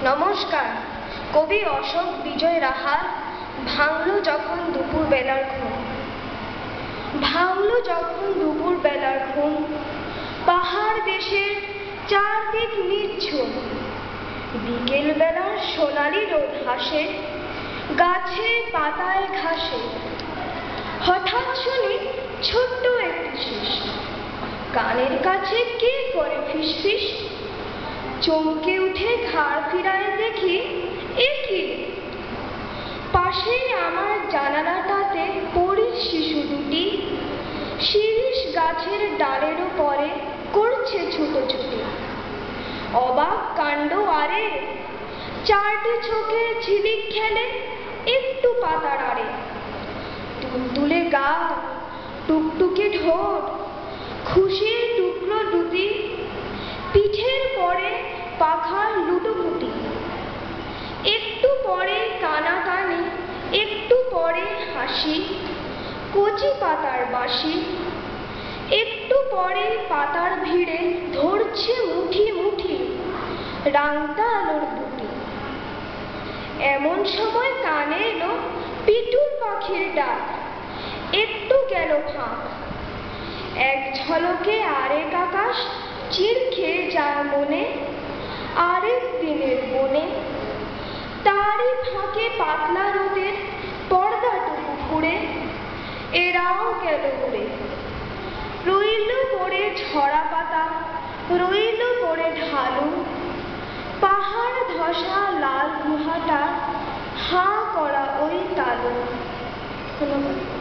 নমস্কার। কবি অশোক বিজয় রাহার ভাঙলো যখন দুপুর বেলার ঘুম। ভাঙলো যখন দুপুর বেলার ঘুম, পাহাড় দেশের চারদিক নির্ঝুম। বিকেল বেলার সোনালি রোদ হাসে গাছে পাতায় ঘাসে। হঠাৎ শুনি ছোট্ট একটি শিস, কানের কাছে কে করে ফিসফিস। চমকে উঠে ঘাড় ফিরায় দেখি এ কি, পাশেই আমার জানালাটাতে পরীর শিশু দুটি শিরীষ গাছের ডালের উপরে করছে ছুটোছুটি। অবাক কাণ্ড আরে, চারটে চোখের ঝিলিক খেলে একটু পাতার আড়ে। তুলতুলে গা, টুকটুকে ঠোঁট, খুশির টুকরো দুটি, পিঠের পরে পাখার লুটোপুটি। একটু পরে কানাকানি, একটু পরে হাসি, কচি পাতার বাঁশি। একটু পরে পাতার ভিড়ে ধরছে মুঠি মুঠি রাংতা আলোর বুটি। এমন সময় কানে এলো পিটুল পাখির ডাক, একটু গেল ফাঁক। এক ঝলকে আরেক আকাশ চির খেয়ে যায় মনে, আরেক দিনের বনে। তারই ফাঁকে পাতলা রোদের পর্দাটুকু ফুঁড়ে এরাও গেল উড়ে। রইল পড়ে ঝরা পাতা, রইল পড়ে ঢালু, পাহাড় ধসা লাল গুহাটা হাঁ করা ওই তালু। ধন্যবাদ।